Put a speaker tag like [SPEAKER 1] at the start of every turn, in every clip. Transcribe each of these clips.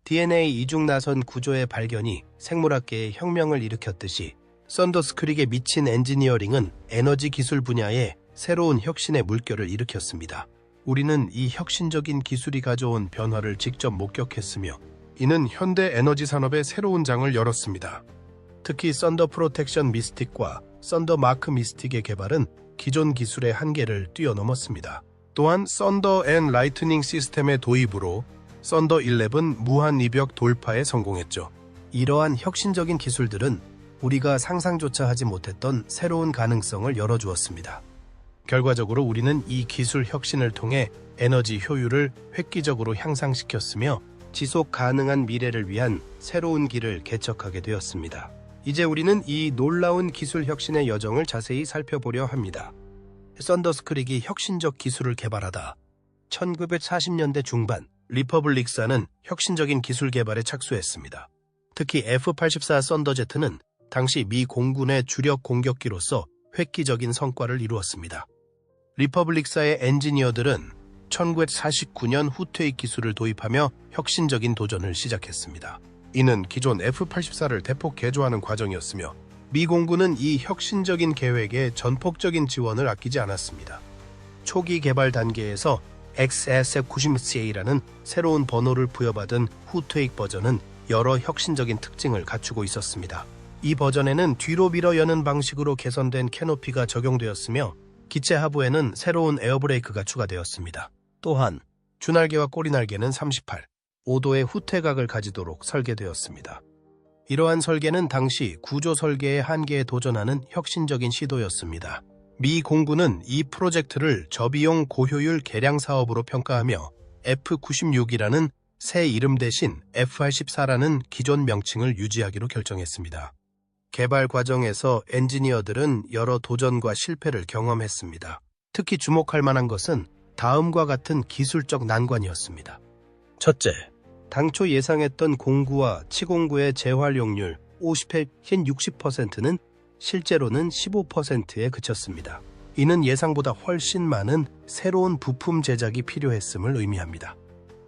[SPEAKER 1] DNA 이중나선 구조의 발견이 생물학계에 혁명을 일으켰듯이 썬더스크릭의 미친 엔지니어링은 에너지 기술 분야에 새로운 혁신의 물결을 일으켰습니다. 우리는 이 혁신적인 기술이 가져온 변화를 직접 목격했으며 이는 현대 에너지 산업의 새로운 장을 열었습니다. 특히 썬더 프로텍션 미스틱과 썬더 마크 미스틱의 개발은 기존 기술의 한계를 뛰어넘었습니다. 또한 썬더 앤 라이트닝 시스템의 도입으로 썬더 11 무한 이벽 돌파에 성공했죠. 이러한 혁신적인 기술들은 우리가 상상조차 하지 못했던 새로운 가능성을 열어주었습니다. 결과적으로 우리는 이 기술 혁신을 통해 에너지 효율을 획기적으로 향상시켰으며 지속 가능한 미래를 위한 새로운 길을 개척하게 되었습니다. 이제 우리는 이 놀라운 기술 혁신의 여정을 자세히 살펴보려 합니다. 썬더스크릭이 혁신적 기술을 개발하다 1940년대 중반 리퍼블릭사는 혁신적인 기술 개발에 착수했습니다. 특히 F-84 썬더제트는 당시 미 공군의 주력 공격기로서 획기적인 성과를 이루었습니다. 리퍼블릭사의 엔지니어들은 1949년 후퇴익 기술을 도입하며 혁신적인 도전을 시작했습니다. 이는 기존 F-84를 대폭 개조하는 과정이었으며 미 공군은 이 혁신적인 계획에 전폭적인 지원을 아끼지 않았습니다. 초기 개발 단계에서 XSF-90CA라는 새로운 번호를 부여받은 후퇴익 버전은 여러 혁신적인 특징을 갖추고 있었습니다. 이 버전에는 뒤로 밀어 여는 방식으로 개선된 캐노피가 적용되었으며 기체 하부에는 새로운 에어브레이크가 추가되었습니다. 또한 주날개와 꼬리날개는 38, 5도의 후퇴각을 가지도록 설계되었습니다. 이러한 설계는 당시 구조 설계의 한계에 도전하는 혁신적인 시도였습니다. 미 공군은 이 프로젝트를 저비용 고효율 개량 사업으로 평가하며 F-96이라는 새 이름 대신 F-84라는 기존 명칭을 유지하기로 결정했습니다. 개발 과정에서 엔지니어들은 여러 도전과 실패를 경험했습니다. 특히 주목할 만한 것은 다음과 같은 기술적 난관이었습니다. 첫째, 당초 예상했던 공구와 치공구의 재활용률 50에 60%는 실제로는 15%에 그쳤습니다. 이는 예상보다 훨씬 많은 새로운 부품 제작이 필요했음을 의미합니다.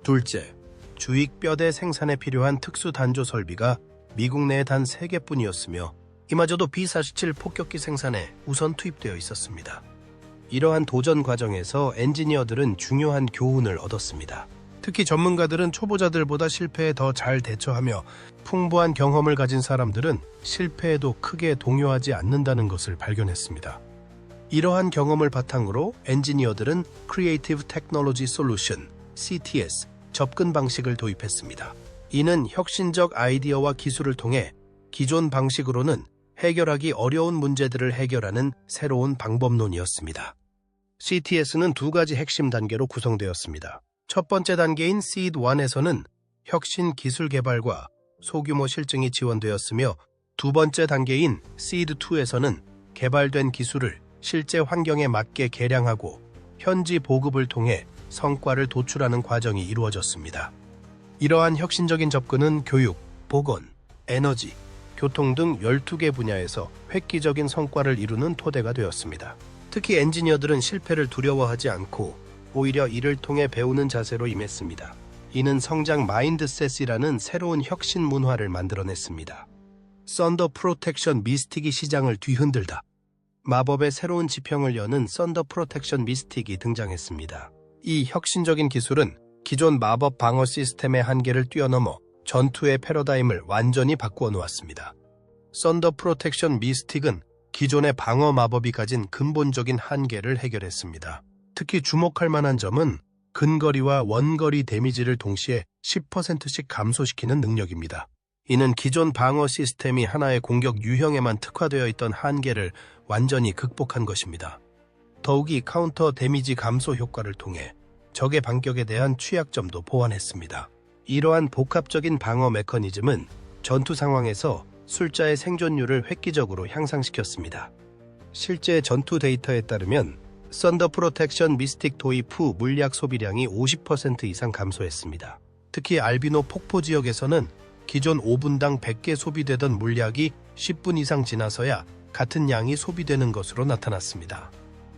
[SPEAKER 1] 둘째, 주익 뼈대 생산에 필요한 특수 단조 설비가 미국 내에 단 3개뿐이었으며 이마저도 B-47 폭격기 생산에 우선 투입되어 있었습니다. 이러한 도전 과정에서 엔지니어들은 중요한 교훈을 얻었습니다. 특히 전문가들은 초보자들보다 실패에 더 잘 대처하며 풍부한 경험을 가진 사람들은 실패에도 크게 동요하지 않는다는 것을 발견했습니다. 이러한 경험을 바탕으로 엔지니어들은 Creative Technology Solution, CTS, 접근 방식을 도입했습니다. 이는 혁신적 아이디어와 기술을 통해 기존 방식으로는 해결하기 어려운 문제들을 해결하는 새로운 방법론이었습니다. CTS는 두 가지 핵심 단계로 구성되었습니다. 첫 번째 단계인 Seed 1에서는 혁신 기술 개발과 소규모 실증이 지원되었으며 두 번째 단계인 Seed 2에서는 개발된 기술을 실제 환경에 맞게 개량하고 현지 보급을 통해 성과를 도출하는 과정이 이루어졌습니다. 이러한 혁신적인 접근은 교육, 보건, 에너지, 교통 등 12개 분야에서 획기적인 성과를 이루는 토대가 되었습니다. 특히 엔지니어들은 실패를 두려워하지 않고 오히려 이를 통해 배우는 자세로 임했습니다. 이는 성장 마인드셋이라는 새로운 혁신 문화를 만들어냈습니다. 썬더 프로텍션 미스틱이 시장을 뒤흔들다. 마법의 새로운 지평을 여는 썬더 프로텍션 미스틱이 등장했습니다. 이 혁신적인 기술은 기존 마법 방어 시스템의 한계를 뛰어넘어 전투의 패러다임을 완전히 바꾸어 놓았습니다. 썬더 프로텍션 미스틱은 기존의 방어 마법이 가진 근본적인 한계를 해결했습니다. 특히 주목할 만한 점은 근거리와 원거리 데미지를 동시에 10%씩 감소시키는 능력입니다. 이는 기존 방어 시스템이 하나의 공격 유형에만 특화되어 있던 한계를 완전히 극복한 것입니다. 더욱이 카운터 데미지 감소 효과를 통해 적의 반격에 대한 취약점도 보완했습니다. 이러한 복합적인 방어 메커니즘은 전투 상황에서 술자의 생존율을 획기적으로 향상시켰습니다. 실제 전투 데이터에 따르면 썬더 프로텍션 미스틱 도입 후 물약 소비량이 50% 이상 감소했습니다. 특히 알비노 폭포 지역에서는 기존 5분당 100개 소비되던 물약이 10분 이상 지나서야 같은 양이 소비되는 것으로 나타났습니다.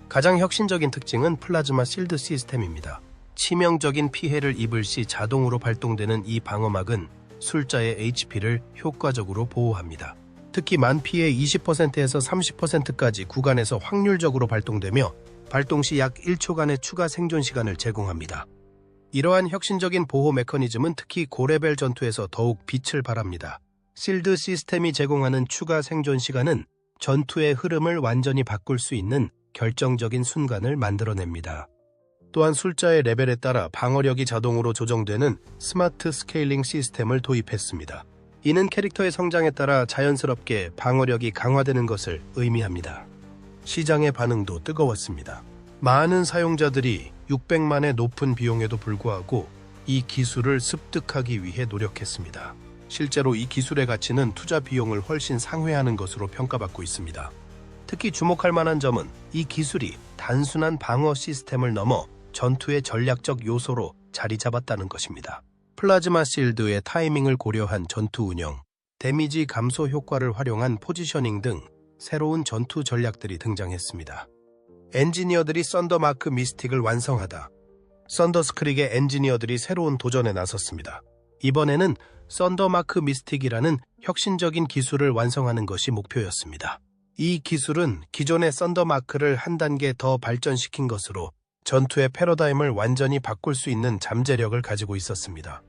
[SPEAKER 1] 가장 혁신적인 특징은 플라즈마 실드 시스템입니다. 치명적인 피해를 입을 시 자동으로 발동되는 이 방어막은 술자의 HP를 효과적으로 보호합니다. 특히 만 피해 20%에서 30%까지 구간에서 확률적으로 발동되며 발동 시 약 1초간의 추가 생존 시간을 제공합니다. 이러한 혁신적인 보호 메커니즘은 특히 고레벨 전투에서 더욱 빛을 발합니다. 실드 시스템이 제공하는 추가 생존 시간은 전투의 흐름을 완전히 바꿀 수 있는 결정적인 순간을 만들어냅니다. 또한 술자의 레벨에 따라 방어력이 자동으로 조정되는 스마트 스케일링 시스템을 도입했습니다. 이는 캐릭터의 성장에 따라 자연스럽게 방어력이 강화되는 것을 의미합니다. 시장의 반응도 뜨거웠습니다. 많은 사용자들이 600만의 높은 비용에도 불구하고 이 기술을 습득하기 위해 노력했습니다. 실제로 이 기술의 가치는 투자 비용을 훨씬 상회하는 것으로 평가받고 있습니다. 특히 주목할 만한 점은 이 기술이 단순한 방어 시스템을 넘어 전투의 전략적 요소로 자리 잡았다는 것입니다. 플라즈마 실드의 타이밍을 고려한 전투 운영, 데미지 감소 효과를 활용한 포지셔닝 등 새로운 전투 전략들이 등장했습니다. 엔지니어들이 썬더마크 미스틱을 완성하다. 썬더스크릭의 엔지니어들이 새로운 도전에 나섰습니다. 이번에는 썬더마크 미스틱이라는 혁신적인 기술을 완성하는 것이 목표였습니다. 이 기술은 기존의 썬더마크를 한 단계 더 발전시킨 것으로 전투의 패러다임을 완전히 바꿀 수 있는 잠재력을 가지고 있었습니다.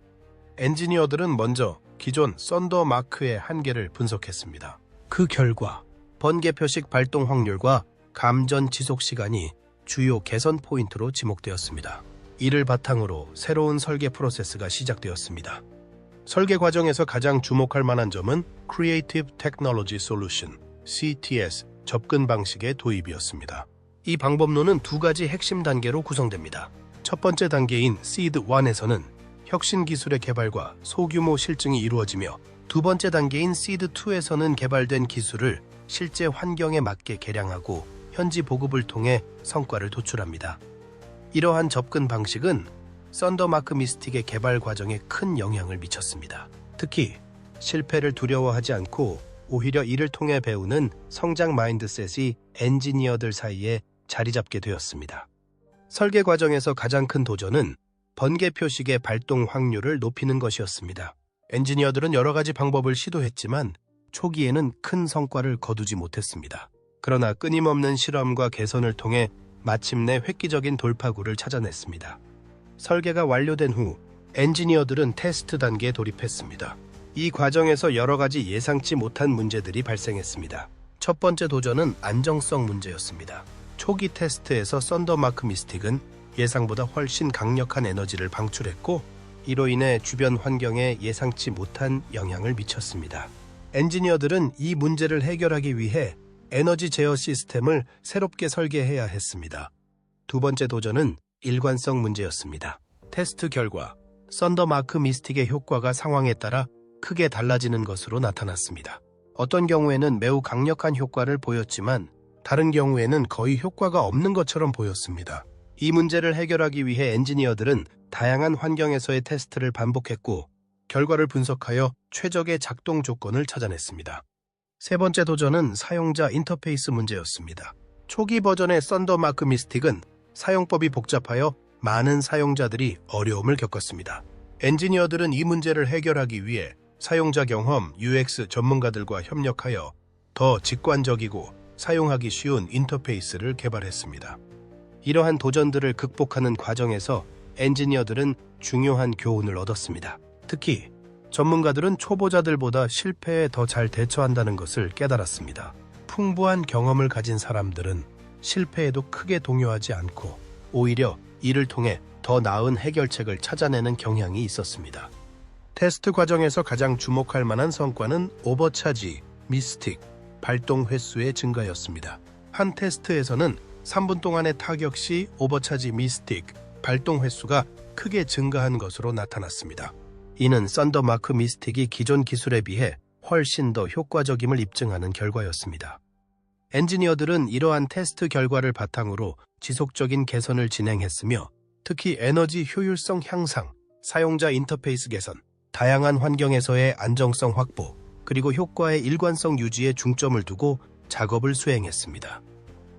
[SPEAKER 1] 엔지니어들은 먼저 기존 썬더마크의 한계를 분석했습니다. 그 결과 번개 표식 발동 확률과 감전 지속 시간이 주요 개선 포인트로 지목되었습니다. 이를 바탕으로 새로운 설계 프로세스가 시작되었습니다. 설계 과정에서 가장 주목할 만한 점은 Creative Technology Solution, CTS 접근 방식의 도입이었습니다. 이 방법론은 두 가지 핵심 단계로 구성됩니다. 첫 번째 단계인 Seed 1에서는 혁신 기술의 개발과 소규모 실증이 이루어지며 두 번째 단계인 Seed 2에서는 개발된 기술을 실제 환경에 맞게 개량하고 현지 보급을 통해 성과를 도출합니다. 이러한 접근 방식은 썬더마크 미스틱의 개발 과정에 큰 영향을 미쳤습니다. 특히 실패를 두려워하지 않고 오히려 이를 통해 배우는 성장 마인드셋이 엔지니어들 사이에 자리 잡게 되었습니다. 설계 과정에서 가장 큰 도전은 번개 표식의 발동 확률을 높이는 것이었습니다. 엔지니어들은 여러 가지 방법을 시도했지만 초기에는 큰 성과를 거두지 못했습니다. 그러나 끊임없는 실험과 개선을 통해 마침내 획기적인 돌파구를 찾아냈습니다. 설계가 완료된 후 엔지니어들은 테스트 단계에 돌입했습니다. 이 과정에서 여러 가지 예상치 못한 문제들이 발생했습니다. 첫 번째 도전은 안정성 문제였습니다. 초기 테스트에서 썬더마크 미스틱은 예상보다 훨씬 강력한 에너지를 방출했고 이로 인해 주변 환경에 예상치 못한 영향을 미쳤습니다. 엔지니어들은 이 문제를 해결하기 위해 에너지 제어 시스템을 새롭게 설계해야 했습니다. 두 번째 도전은 일관성 문제였습니다. 테스트 결과 썬더마크 미스틱의 효과가 상황에 따라 크게 달라지는 것으로 나타났습니다. 어떤 경우에는 매우 강력한 효과를 보였지만 다른 경우에는 거의 효과가 없는 것처럼 보였습니다. 이 문제를 해결하기 위해 엔지니어들은 다양한 환경에서의 테스트를 반복했고 결과를 분석하여 최적의 작동 조건을 찾아냈습니다. 세 번째 도전은 사용자 인터페이스 문제였습니다. 초기 버전의 썬더마크 미스틱은 사용법이 복잡하여 많은 사용자들이 어려움을 겪었습니다. 엔지니어들은 이 문제를 해결하기 위해 사용자 경험 UX 전문가들과 협력하여 더 직관적이고 사용하기 쉬운 인터페이스를 개발했습니다. 이러한 도전들을 극복하는 과정에서 엔지니어들은 중요한 교훈을 얻었습니다. 특히 전문가들은 초보자들보다 실패에 더 잘 대처한다는 것을 깨달았습니다. 풍부한 경험을 가진 사람들은 실패에도 크게 동요하지 않고 오히려 이를 통해 더 나은 해결책을 찾아내는 경향이 있었습니다. 테스트 과정에서 가장 주목할 만한 성과는 오버차지, 미스틱, 발동 횟수의 증가였습니다. 한 테스트에서는 3분 동안의 타격 시 오버차지 미스틱, 발동 횟수가 크게 증가한 것으로 나타났습니다. 이는 썬더마크 미스틱이 기존 기술에 비해 훨씬 더 효과적임을 입증하는 결과였습니다. 엔지니어들은 이러한 테스트 결과를 바탕으로 지속적인 개선을 진행했으며 특히 에너지 효율성 향상, 사용자 인터페이스 개선, 다양한 환경에서의 안정성 확보, 그리고 효과의 일관성 유지에 중점을 두고 작업을 수행했습니다.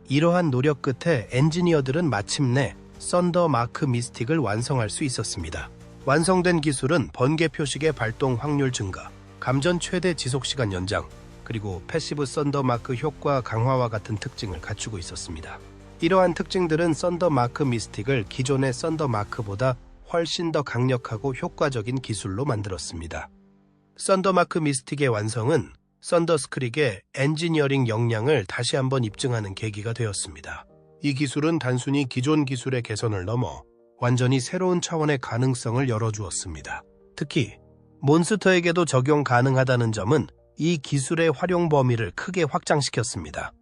[SPEAKER 1] 이러한 노력 끝에 엔지니어들은 마침내 썬더 마크 미스틱을 완성할 수 있었습니다. 완성된 기술은 번개 표식의 발동 확률 증가, 감전 최대 지속시간 연장, 그리고 패시브 썬더 마크 효과 강화와 같은 특징을 갖추고 있었습니다. 이러한 특징들은 썬더 마크 미스틱을 기존의 썬더 마크보다 훨씬 더 강력하고 효과적인 기술로 만들었습니다. 썬더 마크 미스틱의 완성은 썬더 스크릭의 엔지니어링 역량을 다시 한번 입증하는 계기가 되었습니다. 이 기술은 단순히 기존 기술의 개선을 넘어 완전히 새로운 차원의 가능성을 열어주었습니다. 특히 몬스터에게도 적용 가능하다는 점은 이 기술의 활용 범위를 크게 확장시켰습니다.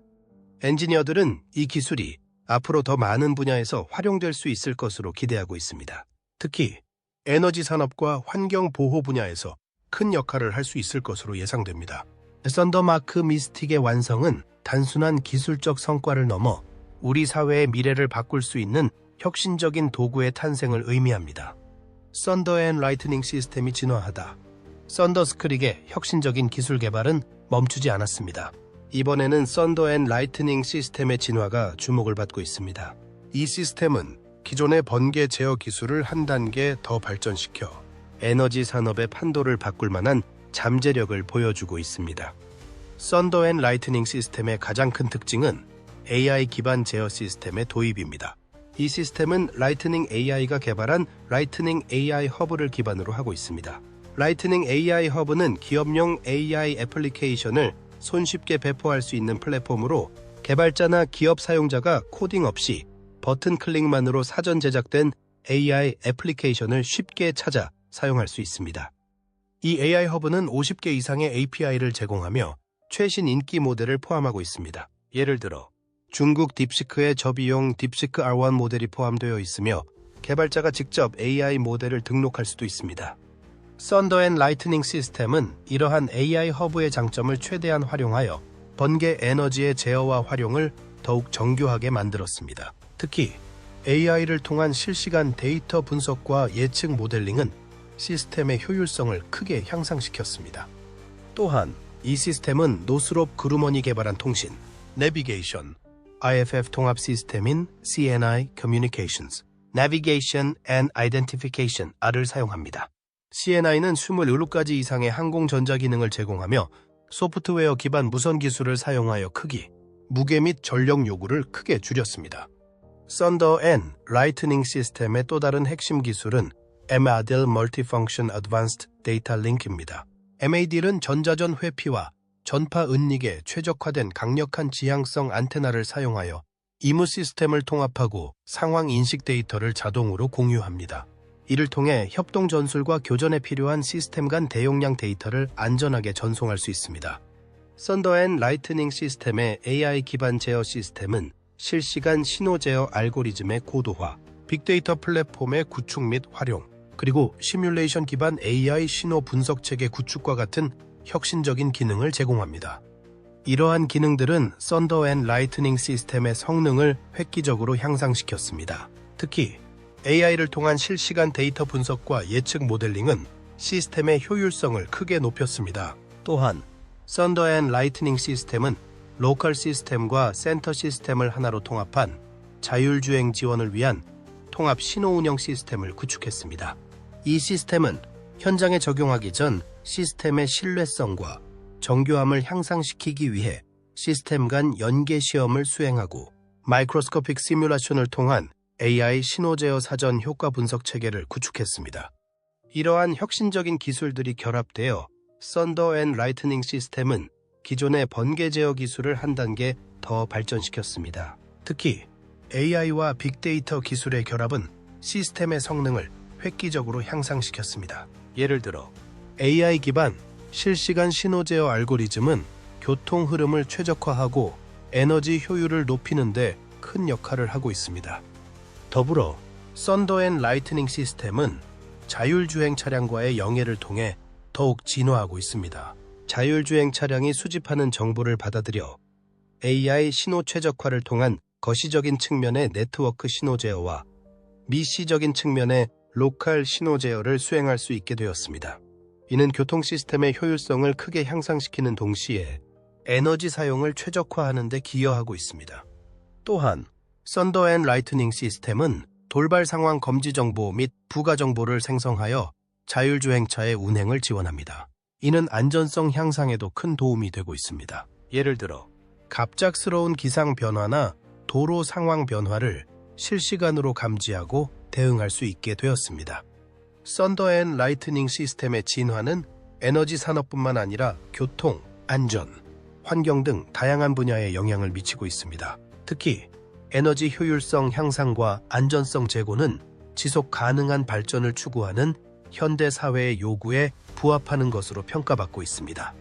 [SPEAKER 1] 엔지니어들은 이 기술이 앞으로 더 많은 분야에서 활용될 수 있을 것으로 기대하고 있습니다. 특히 에너지 산업과 환경 보호 분야에서 큰 역할을 할 수 있을 것으로 예상됩니다. 썬더 마크 미스틱의 완성은 단순한 기술적 성과를 넘어 우리 사회의 미래를 바꿀 수 있는 혁신적인 도구의 탄생을 의미합니다. 썬더 앤 라이트닝 시스템이 진화하다. 썬더 스크릭의 혁신적인 기술 개발은 멈추지 않았습니다. 이번에는 썬더 앤 라이트닝 시스템의 진화가 주목을 받고 있습니다. 이 시스템은 기존의 번개 제어 기술을 한 단계 더 발전시켜 에너지 산업의 판도를 바꿀 만한 잠재력을 보여주고 있습니다. 썬더 앤 라이트닝 시스템의 가장 큰 특징은 AI 기반 제어 시스템의 도입입니다. 이 시스템은 라이트닝 AI가 개발한 라이트닝 AI 허브를 기반으로 하고 있습니다. 라이트닝 AI 허브는 기업용 AI 애플리케이션을 손쉽게 배포할 수 있는 플랫폼으로 개발자나 기업 사용자가 코딩 없이 버튼 클릭만으로 사전 제작된 AI 애플리케이션을 쉽게 찾아 사용할 수 있습니다. 이 AI 허브는 50개 이상의 API를 제공하며 최신 인기 모델을 포함하고 있습니다. 예를 들어 중국 딥시크의 저비용 딥시크 R1 모델이 포함되어 있으며 개발자가 직접 AI 모델을 등록할 수도 있습니다. 썬더 앤 라이트닝 시스템은 이러한 AI 허브의 장점을 최대한 활용하여 번개 에너지의 제어와 활용을 더욱 정교하게 만들었습니다. 특히 AI를 통한 실시간 데이터 분석과 예측 모델링은 시스템의 효율성을 크게 향상시켰습니다. 또한 이 시스템은 노스롭 그루먼이 개발한 통신, 내비게이션, IFF 통합 시스템인 CNI Communications, Navigation and Identification R을 사용합니다. CNI는 27가지 이상의 항공전자 기능을 제공하며 소프트웨어 기반 무선 기술을 사용하여 크기, 무게 및 전력 요구를 크게 줄였습니다. 썬더 앤 라이트닝 시스템의 또 다른 핵심 기술은 MADL Multifunction Advanced Data Link입니다. MADL은 전자전 회피와 전파 은닉에 최적화된 강력한 지향성 안테나를 사용하여 이무 시스템을 통합하고 상황 인식 데이터를 자동으로 공유합니다. 이를 통해 협동 전술과 교전에 필요한 시스템 간 대용량 데이터를 안전하게 전송할 수 있습니다. 썬더 앤 라이트닝 시스템의 AI 기반 제어 시스템은 실시간 신호 제어 알고리즘의 고도화, 빅데이터 플랫폼의 구축 및 활용, 그리고 시뮬레이션 기반 AI 신호 분석 체계 구축과 같은 혁신적인 기능을 제공합니다. 이러한 기능들은 썬더 앤 라이트닝 시스템의 성능을 획기적으로 향상시켰습니다. 특히 AI를 통한 실시간 데이터 분석과 예측 모델링은 시스템의 효율성을 크게 높였습니다. 또한 썬더 앤 라이트닝 시스템은 로컬 시스템과 센터 시스템을 하나로 통합한 자율주행 지원을 위한 통합 신호 운영 시스템을 구축했습니다. 이 시스템은 현장에 적용하기 전 시스템의 신뢰성과 정교함을 향상시키기 위해 시스템 간 연계 시험을 수행하고 마이크로스코픽 시뮬레이션을 통한 AI 신호 제어 사전 효과 분석 체계를 구축했습니다. 이러한 혁신적인 기술들이 결합되어 썬더 앤 라이트닝 시스템은 기존의 번개 제어 기술을 한 단계 더 발전시켰습니다. 특히 AI와 빅데이터 기술의 결합은 시스템의 성능을 획기적으로 향상시켰습니다. 예를 들어 AI 기반 실시간 신호 제어 알고리즘은 교통 흐름을 최적화하고 에너지 효율을 높이는 데 큰 역할을 하고 있습니다. 더불어 썬더 앤 라이트닝 시스템은 자율주행 차량과의 연계를 통해 더욱 진화하고 있습니다. 자율주행 차량이 수집하는 정보를 받아들여 AI 신호 최적화를 통한 거시적인 측면의 네트워크 신호 제어와 미시적인 측면의 로컬 신호 제어를 수행할 수 있게 되었습니다. 이는 교통 시스템의 효율성을 크게 향상시키는 동시에 에너지 사용을 최적화하는 데 기여하고 있습니다. 또한 썬더 앤 라이트닝 시스템은 돌발 상황 검지 정보 및 부가 정보를 생성하여 자율주행차의 운행을 지원합니다. 이는 안전성 향상에도 큰 도움이 되고 있습니다. 예를 들어 갑작스러운 기상 변화나 도로 상황 변화를 실시간으로 감지하고 대응할 수 있게 되었습니다. 썬더 앤 라이트닝 시스템의 진화는 에너지 산업뿐만 아니라 교통, 안전, 환경 등 다양한 분야에 영향을 미치고 있습니다. 특히 에너지 효율성 향상과 안전성 제고는 지속 가능한 발전을 추구하는 현대 사회의 요구에 부합하는 것으로 평가받고 있습니다.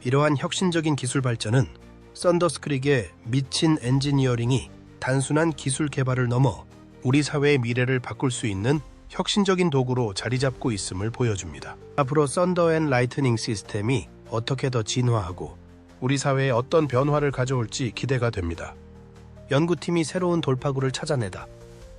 [SPEAKER 1] 이러한 혁신적인 기술 발전은 썬더스크릭의 미친 엔지니어링이 단순한 기술 개발을 넘어 우리 사회의 미래를 바꿀 수 있는 혁신적인 도구로 자리 잡고 있음을 보여줍니다. 앞으로 썬더 앤 라이트닝 시스템이 어떻게 더 진화하고 우리 사회에 어떤 변화를 가져올지 기대가 됩니다. 연구팀이 새로운 돌파구를 찾아내다.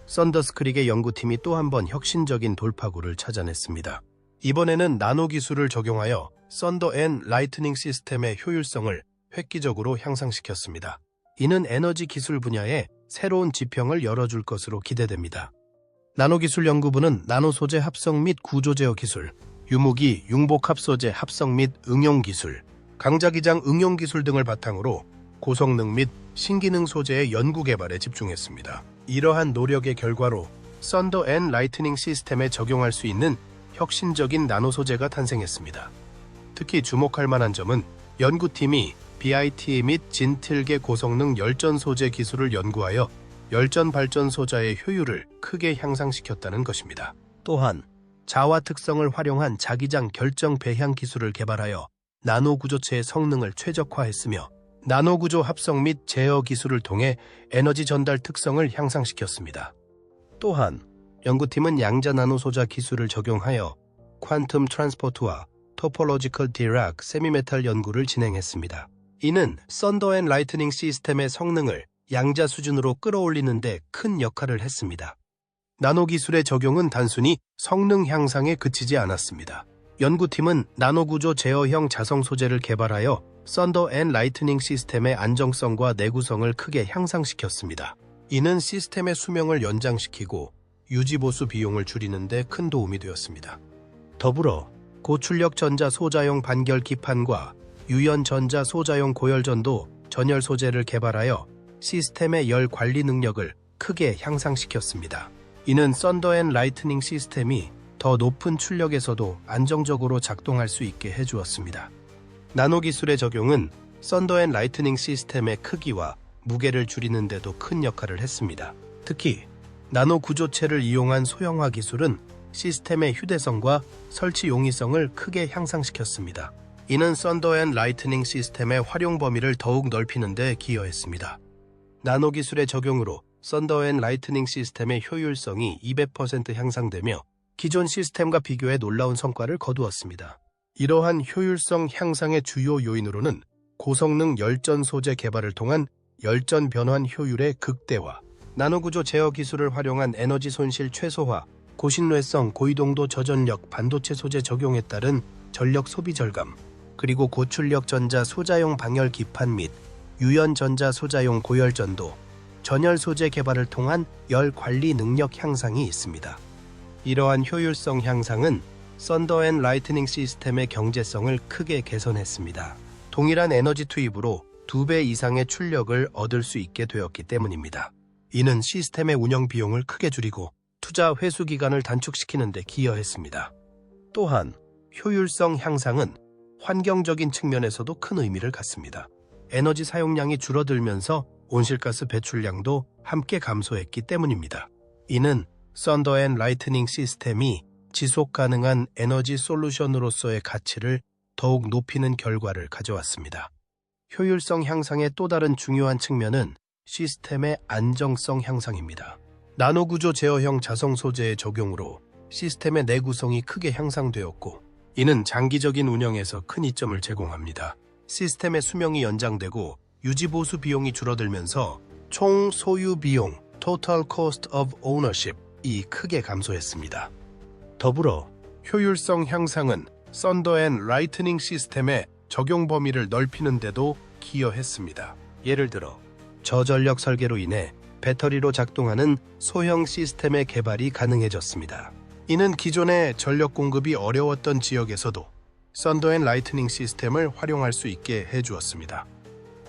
[SPEAKER 1] 썬더스크릭의 연구팀이 또 한 번 혁신적인 돌파구를 찾아냈습니다. 이번에는 나노 기술을 적용하여 썬더 앤 라이트닝 시스템의 효율성을 획기적으로 향상시켰습니다. 이는 에너지 기술 분야에 새로운 지평을 열어줄 것으로 기대됩니다. 나노기술 연구부는 나노 소재 합성 및 구조 제어 기술, 유무기, 융복합 소재 합성 및 응용 기술, 강자기장 응용 기술 등을 바탕으로 고성능 및 신기능 소재의 연구 개발에 집중했습니다. 이러한 노력의 결과로 썬더 앤 라이트닝 시스템에 적용할 수 있는 혁신적인 나노 소재가 탄생했습니다. 특히 주목할 만한 점은 연구팀이 BIT 및 진틸계 고성능 열전 소재 기술을 연구하여 열전 발전 소자의 효율을 크게 향상시켰다는 것입니다. 또한 자화 특성을 활용한 자기장 결정 배향 기술을 개발하여 나노 구조체의 성능을 최적화했으며 나노 구조 합성 및 제어 기술을 통해 에너지 전달 특성을 향상시켰습니다. 또한 연구팀은 양자 나노 소자 기술을 적용하여 퀀텀 트랜스포트와 토폴로지컬 디락 세미메탈 연구를 진행했습니다. 이는 썬더 앤 라이트닝 시스템의 성능을 양자 수준으로 끌어올리는 데 큰 역할을 했습니다. 나노 기술의 적용은 단순히 성능 향상에 그치지 않았습니다. 연구팀은 나노 구조 제어형 자성 소재를 개발하여 썬더 앤 라이트닝 시스템의 안정성과 내구성을 크게 향상시켰습니다. 이는 시스템의 수명을 연장시키고 유지보수 비용을 줄이는 데 큰 도움이 되었습니다. 더불어 고출력 전자 소자용 반결 기판과 유연 전자 소자용 고열전도 전열 소재를 개발하여 시스템의 열 관리 능력을 크게 향상시켰습니다. 이는 썬더 앤 라이트닝 시스템이 더 높은 출력에서도 안정적으로 작동할 수 있게 해주었습니다. 나노 기술의 적용은 썬더 앤 라이트닝 시스템의 크기와 무게를 줄이는 데도 큰 역할을 했습니다. 특히 나노 구조체를 이용한 소형화 기술은 시스템의 휴대성과 설치 용이성을 크게 향상시켰습니다. 이는 썬더 앤 라이트닝 시스템의 활용 범위를 더욱 넓히는 데 기여했습니다. 나노 기술의 적용으로 썬더 앤 라이트닝 시스템의 효율성이 200% 향상되며 기존 시스템과 비교해 놀라운 성과를 거두었습니다. 이러한 효율성 향상의 주요 요인으로는 고성능 열전 소재 개발을 통한 열전 변환 효율의 극대화, 나노구조 제어 기술을 활용한 에너지 손실 최소화, 고신뢰성 고이동도 저전력 반도체 소재 적용에 따른 전력 소비 절감, 그리고 고출력 전자 소자용 방열 기판 및 유연 전자 소자용 고열전도, 전열 소재 개발을 통한 열 관리 능력 향상이 있습니다. 이러한 효율성 향상은 썬더 앤 라이트닝 시스템의 경제성을 크게 개선했습니다. 동일한 에너지 투입으로 2배 이상의 출력을 얻을 수 있게 되었기 때문입니다. 이는 시스템의 운영 비용을 크게 줄이고 투자 회수 기간을 단축시키는 데 기여했습니다. 또한 효율성 향상은 환경적인 측면에서도 큰 의미를 갖습니다. 에너지 사용량이 줄어들면서 온실가스 배출량도 함께 감소했기 때문입니다. 이는 썬더 앤 라이트닝 시스템이 지속 가능한 에너지 솔루션으로서의 가치를 더욱 높이는 결과를 가져왔습니다. 효율성 향상의 또 다른 중요한 측면은 시스템의 안정성 향상입니다. 나노 구조 제어형 자성 소재의 적용으로 시스템의 내구성이 크게 향상되었고, 이는 장기적인 운영에서 큰 이점을 제공합니다. 시스템의 수명이 연장되고 유지보수 비용이 줄어들면서 총 소유 비용 (Total Cost of Ownership)이 크게 감소했습니다. 더불어 효율성 향상은 썬더 앤 라이트닝 시스템의 적용 범위를 넓히는 데도 기여했습니다. 예를 들어 저전력 설계로 인해 배터리로 작동하는 소형 시스템의 개발이 가능해졌습니다. 이는 기존의 전력 공급이 어려웠던 지역에서도 썬더 앤 라이트닝 시스템을 활용할 수 있게 해주었습니다.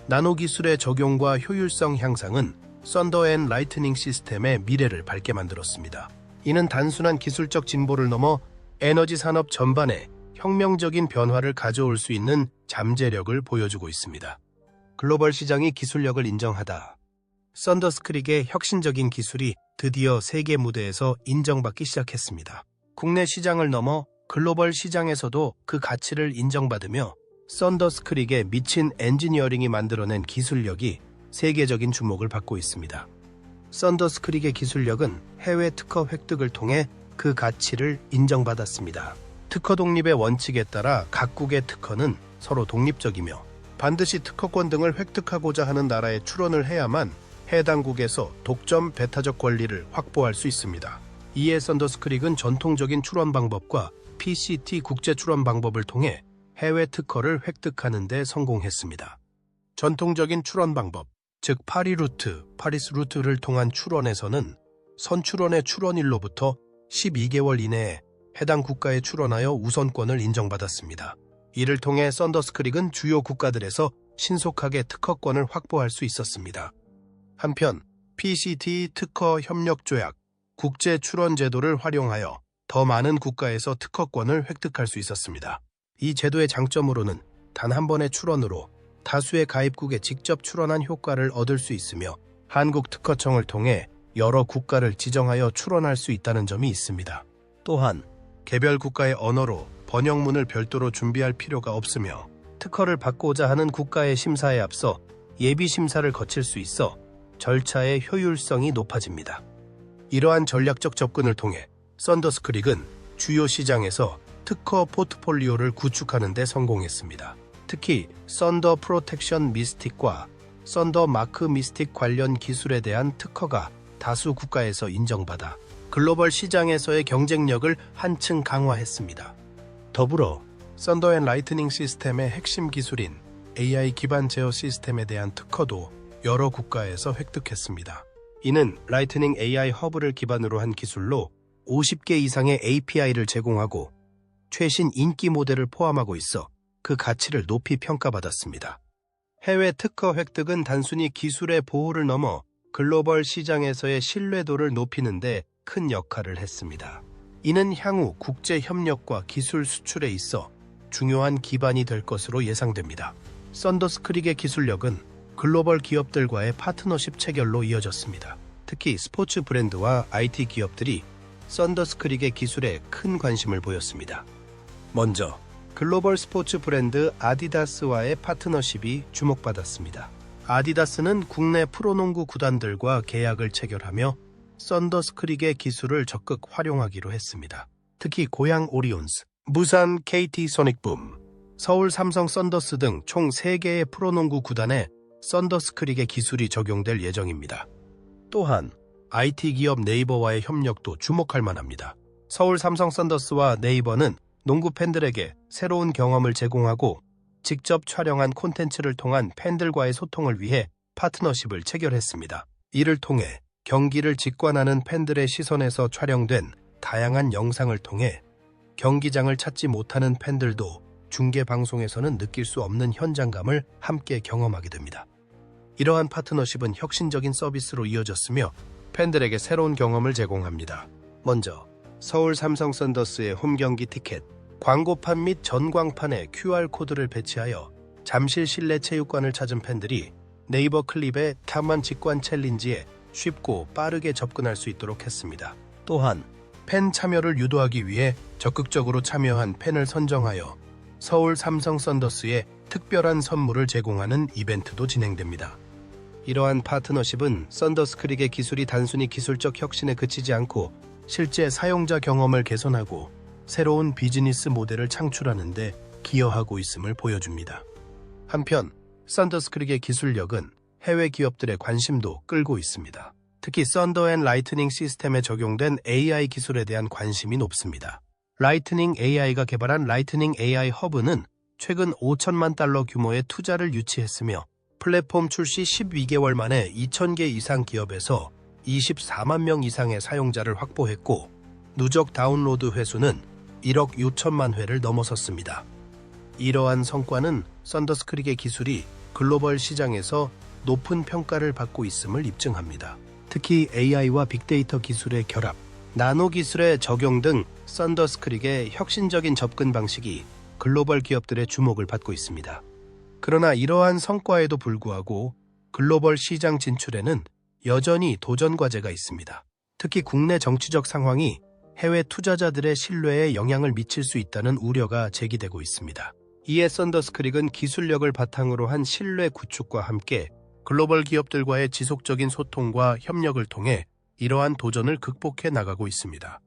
[SPEAKER 1] 나노 기술의 적용과 효율성 향상은 썬더 앤 라이트닝 시스템의 미래를 밝게 만들었습니다. 이는 단순한 기술적 진보를 넘어 에너지 산업 전반에 혁명적인 변화를 가져올 수 있는 잠재력을 보여주고 있습니다. 글로벌 시장이 기술력을 인정하다. 썬더스 크릭의 혁신적인 기술이 드디어 세계 무대에서 인정받기 시작했습니다. 국내 시장을 넘어 글로벌 시장에서도 그 가치를 인정받으며 썬더스 크릭의 미친 엔지니어링이 만들어낸 기술력이 세계적인 주목을 받고 있습니다. 썬더스 크릭의 기술력은 해외 특허 획득을 통해 그 가치를 인정받았습니다. 특허 독립의 원칙에 따라 각국의 특허는 서로 독립적이며 반드시 특허권 등을 획득하고자 하는 나라에 출원을 해야만 해당국에서 독점 배타적 권리를 확보할 수 있습니다. 이에 썬더스 크릭은 전통적인 출원 방법과 PCT 국제 출원 방법을 통해 해외 특허를 획득하는 데 성공했습니다. 전통적인 출원 방법, 즉 파리스 루트를 통한 출원에서는 선출원의 출원일로부터 12개월 이내에 해당 국가에 출원하여 우선권을 인정받았습니다. 이를 통해 썬더스 크릭은 주요 국가들에서 신속하게 특허권을 확보할 수 있었습니다. 한편 PCT 특허 협력 조약, 국제 출원 제도를 활용하여 더 많은 국가에서 특허권을 획득할 수 있었습니다. 이 제도의 장점으로는 단 한 번의 출원으로 다수의 가입국에 직접 출원한 효과를 얻을 수 있으며 한국특허청을 통해 여러 국가를 지정하여 출원할 수 있다는 점이 있습니다. 또한 개별 국가의 언어로 번역문을 별도로 준비할 필요가 없으며 특허를 받고자 하는 국가의 심사에 앞서 예비 심사를 거칠 수 있어 절차의 효율성이 높아집니다. 이러한 전략적 접근을 통해 썬더스 크릭은 주요 시장에서 특허 포트폴리오를 구축하는 데 성공했습니다. 특히 썬더 프로텍션 미스틱과 썬더 마크 미스틱 관련 기술에 대한 특허가 다수 국가에서 인정받아 글로벌 시장에서의 경쟁력을 한층 강화했습니다. 더불어 썬더 앤 라이트닝 시스템의 핵심 기술인 AI 기반 제어 시스템에 대한 특허도 여러 국가에서 획득했습니다. 이는 라이트닝 AI 허브를 기반으로 한 기술로 50개 이상의 API를 제공하고 최신 인기 모델을 포함하고 있어 그 가치를 높이 평가받았습니다. 해외 특허 획득은 단순히 기술의 보호를 넘어 글로벌 시장에서의 신뢰도를 높이는 데 큰 역할을 했습니다. 이는 향후 국제 협력과 기술 수출에 있어 중요한 기반이 될 것으로 예상됩니다. 썬더스 크릭의 기술력은 글로벌 기업들과의 파트너십 체결로 이어졌습니다. 특히 스포츠 브랜드와 IT 기업들이 썬더스 크릭의 기술에 큰 관심을 보였습니다. 먼저 글로벌 스포츠 브랜드 아디다스와의 파트너십이 주목받았습니다. 아디다스는 국내 프로농구 구단들과 계약을 체결하며 썬더스 크릭의 기술을 적극 활용하기로 했습니다. 특히 고양 오리온스, 부산 KT 소닉붐, 서울 삼성 썬더스 등 총 3개의 프로농구 구단에 썬더스 크릭의 기술이 적용될 예정입니다. 또한 IT 기업 네이버와의 협력도 주목할 만합니다. 서울 삼성 썬더스와 네이버는 농구 팬들에게 새로운 경험을 제공하고 직접 촬영한 콘텐츠를 통한 팬들과의 소통을 위해 파트너십을 체결했습니다. 이를 통해 경기를 직관하는 팬들의 시선에서 촬영된 다양한 영상을 통해 경기장을 찾지 못하는 팬들도 중계 방송에서는 느낄 수 없는 현장감을 함께 경험하게 됩니다. 이러한 파트너십은 혁신적인 서비스로 이어졌으며 팬들에게 새로운 경험을 제공합니다. 먼저 서울 삼성 썬더스의 홈경기 티켓, 광고판 및 전광판에 QR코드를 배치하여 잠실 실내 체육관을 찾은 팬들이 네이버 클립의 탐험 직관 챌린지에 쉽고 빠르게 접근할 수 있도록 했습니다. 또한 팬 참여를 유도하기 위해 적극적으로 참여한 팬을 선정하여 서울 삼성 썬더스에 특별한 선물을 제공하는 이벤트도 진행됩니다. 이러한 파트너십은 썬더스 크릭의 기술이 단순히 기술적 혁신에 그치지 않고 실제 사용자 경험을 개선하고 새로운 비즈니스 모델을 창출하는 데 기여하고 있음을 보여줍니다. 한편 썬더스 크릭의 기술력은 해외 기업들의 관심도 끌고 있습니다. 특히 썬더 앤 라이트닝 시스템에 적용된 AI 기술에 대한 관심이 높습니다. 라이트닝 AI가 개발한 라이트닝 AI 허브는 최근 $5천만 규모의 투자를 유치했으며 플랫폼 출시 12개월 만에 2,000개 이상 기업에서 24만 명 이상의 사용자를 확보했고 누적 다운로드 회수는 1억 6천만 회를 넘어섰습니다. 이러한 성과는 썬더스크릭의 기술이 글로벌 시장에서 높은 평가를 받고 있음을 입증합니다. 특히 AI와 빅데이터 기술의 결합, 나노 기술의 적용 등 썬더스크릭의 혁신적인 접근 방식이 글로벌 기업들의 주목을 받고 있습니다. 그러나 이러한 성과에도 불구하고 글로벌 시장 진출에는 여전히 도전 과제가 있습니다. 특히 국내 정치적 상황이 해외 투자자들의 신뢰에 영향을 미칠 수 있다는 우려가 제기되고 있습니다. 이에 썬더스크릭은 기술력을 바탕으로 한 신뢰 구축과 함께 글로벌 기업들과의 지속적인 소통과 협력을 통해 이러한 도전을 극복해 나가고 있습니다.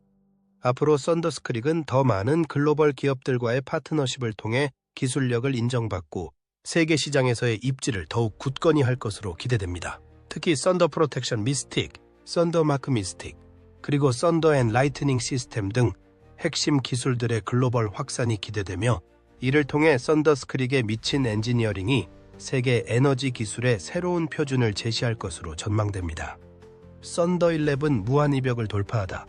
[SPEAKER 1] 앞으로 썬더스크릭은 더 많은 글로벌 기업들과의 파트너십을 통해 기술력을 인정받고 세계 시장에서의 입지를 더욱 굳건히 할 것으로 기대됩니다. 특히 썬더 프로텍션 미스틱, 썬더 마크 미스틱, 그리고 썬더 앤 라이트닝 시스템 등 핵심 기술들의 글로벌 확산이 기대되며 이를 통해 썬더스크릭의 미친 엔지니어링이 세계 에너지 기술의 새로운 표준을 제시할 것으로 전망됩니다. 썬더11 무한이벽을 돌파하다.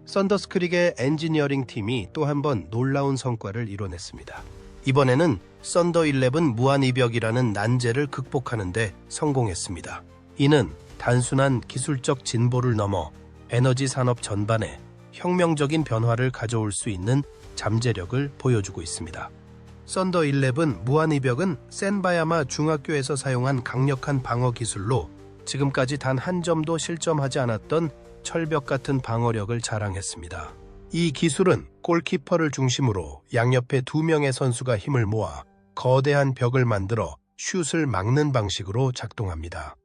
[SPEAKER 1] 썬더스크릭의 엔지니어링 팀이 또 한 번 놀라운 성과를 이뤄냈습니다. 이번에는 썬더11 무한이벽이라는 난제를 극복하는 데 성공했습니다. 이는 단순한 기술적 진보를 넘어 에너지 산업 전반에 혁명적인 변화를 가져올 수 있는 잠재력을 보여주고 있습니다. 썬더11 무한이벽은 센바야마 중학교에서 사용한 강력한 방어 기술로 지금까지 단 한 점도 실점하지 않았던 철벽 같은 방어력을 자랑했습니다. 이 기술은 골키퍼를 중심으로 양옆에 2명의 선수가 힘을 모아 거대한 벽을 만들어 슛을 막는 방식으로 작동합니다.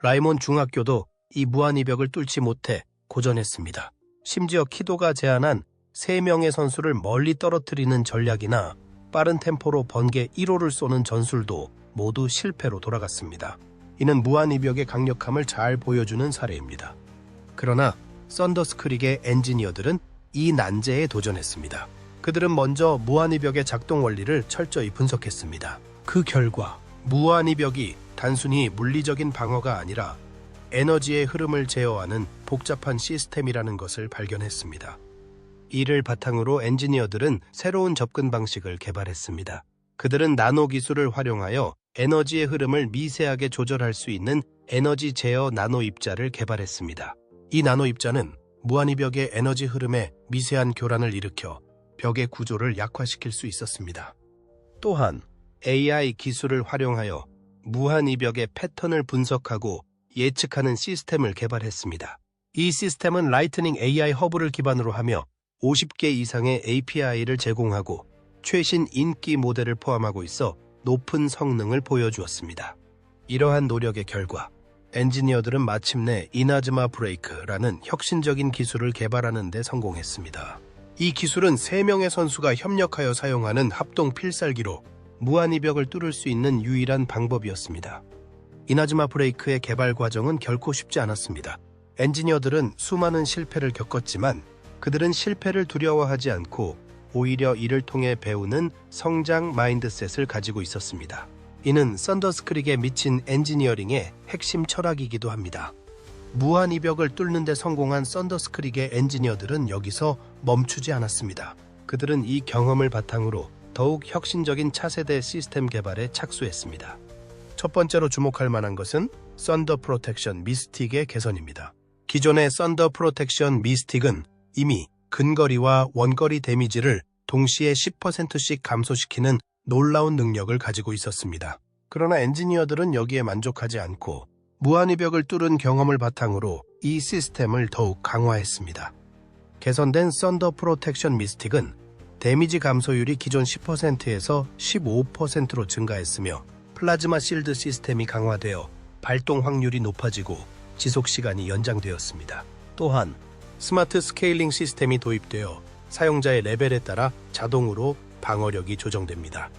[SPEAKER 1] 라이몬 중학교도 이 무한이벽을 뚫지 못해 고전했습니다. 심지어 키도가 제한한 3명의 선수를 멀리 떨어뜨리는 전략이나 빠른 템포로 번개 1호를 쏘는 전술도 모두 실패로 돌아갔습니다. 이는 무한이벽의 강력함을 잘 보여주는 사례입니다. 그러나 썬더스크릭의 엔지니어들은 이 난제에 도전했습니다. 그들은 먼저 무한이벽의 작동 원리를 철저히 분석했습니다. 그 결과 무한이벽이 단순히 물리적인 방어가 아니라 에너지의 흐름을 제어하는 복잡한 시스템이라는 것을 발견했습니다. 이를 바탕으로 엔지니어들은 새로운 접근 방식을 개발했습니다. 그들은 나노 기술을 활용하여 에너지의 흐름을 미세하게 조절할 수 있는 에너지 제어 나노 입자를 개발했습니다. 이 나노 입자는 무한이벽의 에너지 흐름에 미세한 교란을 일으켜 벽의 구조를 약화시킬 수 있었습니다. 또한 AI 기술을 활용하여 무한이벽의 패턴을 분석하고 예측하는 시스템을 개발했습니다. 이 시스템은 라이트닝 AI 허브를 기반으로 하며 50개 이상의 API를 제공하고 최신 인기 모델을 포함하고 있어 높은 성능을 보여주었습니다. 이러한 노력의 결과 엔지니어들은 마침내 이나즈마 브레이크라는 혁신적인 기술을 개발하는 데 성공했습니다. 이 기술은 3명의 선수가 협력하여 사용하는 합동 필살기로 무한이벽을 뚫을 수 있는 유일한 방법이었습니다. 이나즈마 브레이크의 개발 과정은 결코 쉽지 않았습니다. 엔지니어들은 수많은 실패를 겪었지만 그들은 실패를 두려워하지 않고 오히려 이를 통해 배우는 성장 마인드셋을 가지고 있었습니다. 이는 썬더스크릭의 미친 엔지니어링의 핵심 철학이기도 합니다. 무한이벽을 뚫는 데 성공한 썬더스크릭의 엔지니어들은 여기서 멈추지 않았습니다. 그들은 이 경험을 바탕으로 더욱 혁신적인 차세대 시스템 개발에 착수했습니다. 첫 번째로 주목할 만한 것은 썬더 프로텍션 미스틱의 개선입니다. 기존의 썬더 프로텍션 미스틱은 이미 근거리와 원거리 데미지를 동시에 10%씩 감소시키는 놀라운 능력을 가지고 있었습니다. 그러나 엔지니어들은 여기에 만족하지 않고 무한이벽을 뚫은 경험을 바탕으로 이 시스템을 더욱 강화했습니다. 개선된 썬더 프로텍션 미스틱은 데미지 감소율이 기존 10%에서 15%로 증가했으며 플라즈마 실드 시스템이 강화되어 발동 확률이 높아지고 지속 시간이 연장되었습니다. 또한 스마트 스케일링 시스템이 도입되어 사용자의 레벨에 따라 자동으로 방어력이 조정됩니다.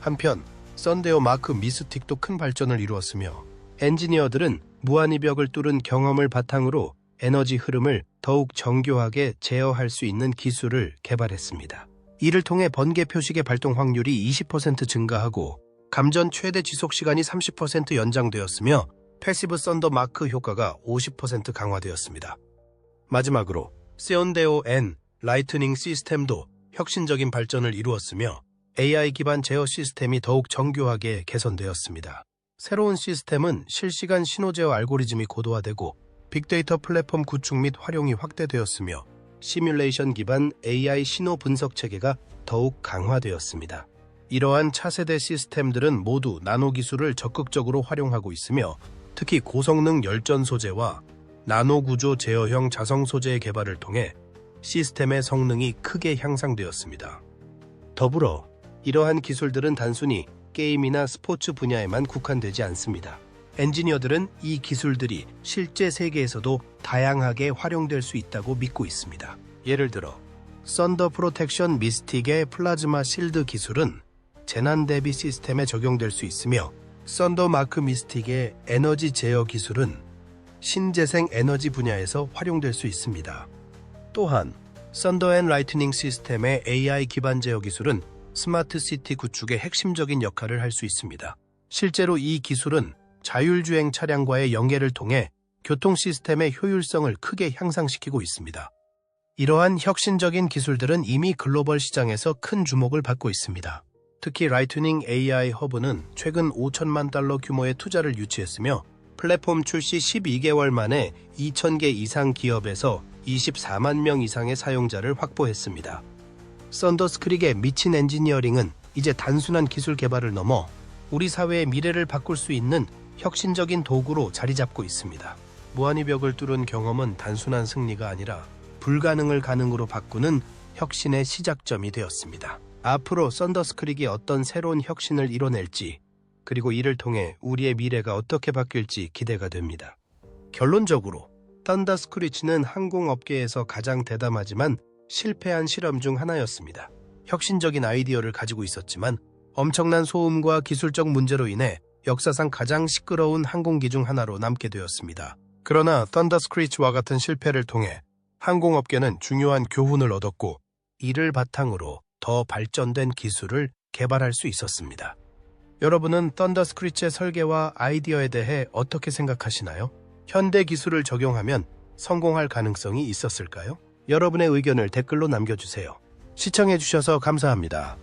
[SPEAKER 1] 한편 썬데어 마크 미스틱도 큰 발전을 이루었으며 엔지니어들은 무한이벽을 뚫은 경험을 바탕으로 에너지 흐름을 더욱 정교하게 제어할 수 있는 기술을 개발했습니다. 이를 통해 번개 표식의 발동 확률이 20% 증가하고 감전 최대 지속시간이 30% 연장되었으며 패시브 썬더 마크 효과가 50% 강화되었습니다. 마지막으로 세온데오 N 라이트닝 시스템도 혁신적인 발전을 이루었으며 AI 기반 제어 시스템이 더욱 정교하게 개선되었습니다. 새로운 시스템은 실시간 신호 제어 알고리즘이 고도화되고 빅데이터 플랫폼 구축 및 활용이 확대되었으며 시뮬레이션 기반 AI 신호 분석 체계가 더욱 강화되었습니다. 이러한 차세대 시스템들은 모두 나노 기술을 적극적으로 활용하고 있으며 특히 고성능 열전 소재와 나노 구조 제어형 자성 소재의 개발을 통해 시스템의 성능이 크게 향상되었습니다. 더불어 이러한 기술들은 단순히 게임이나 스포츠 분야에만 국한되지 않습니다. 엔지니어들은 이 기술들이 실제 세계에서도 다양하게 활용될 수 있다고 믿고 있습니다. 예를 들어 썬더 프로텍션 미스틱의 플라즈마 실드 기술은 재난 대비 시스템에 적용될 수 있으며 썬더 마크 미스틱의 에너지 제어 기술은 신재생 에너지 분야에서 활용될 수 있습니다. 또한 썬더 앤 라이트닝 시스템의 AI 기반 제어 기술은 스마트 시티 구축의 핵심적인 역할을 할 수 있습니다. 실제로 이 기술은 자율주행 차량과의 연계를 통해 교통 시스템의 효율성을 크게 향상시키고 있습니다. 이러한 혁신적인 기술들은 이미 글로벌 시장에서 큰 주목을 받고 있습니다. 특히 라이트닝 AI 허브는 최근 5천만 달러 규모의 투자를 유치했으며 플랫폼 출시 12개월 만에 2,000개 이상 기업에서 24만 명 이상의 사용자를 확보했습니다. 썬더스크릭의 미친 엔지니어링은 이제 단순한 기술 개발을 넘어 우리 사회의 미래를 바꿀 수 있는 혁신적인 도구로 자리 잡고 있습니다. 무한의 벽을 뚫은 경험은 단순한 승리가 아니라 불가능을 가능으로 바꾸는 혁신의 시작점이 되었습니다. 앞으로 썬더스크릭이 어떤 새로운 혁신을 이뤄낼지, 그리고 이를 통해 우리의 미래가 어떻게 바뀔지 기대가 됩니다. 결론적으로 썬더스크리치는 항공업계에서 가장 대담하지만 실패한 실험 중 하나였습니다. 혁신적인 아이디어를 가지고 있었지만 엄청난 소음과 기술적 문제로 인해 역사상 가장 시끄러운 항공기 중 하나로 남게 되었습니다. 그러나 썬더스크리치와 같은 실패를 통해 항공업계는 중요한 교훈을 얻었고 이를 바탕으로 더 발전된 기술을 개발할 수 있었습니다. 여러분은 썬더스크리치의 설계와 아이디어에 대해 어떻게 생각하시나요? 현대 기술을 적용하면 성공할 가능성이 있었을까요? 여러분의 의견을 댓글로 남겨주세요. 시청해주셔서 감사합니다.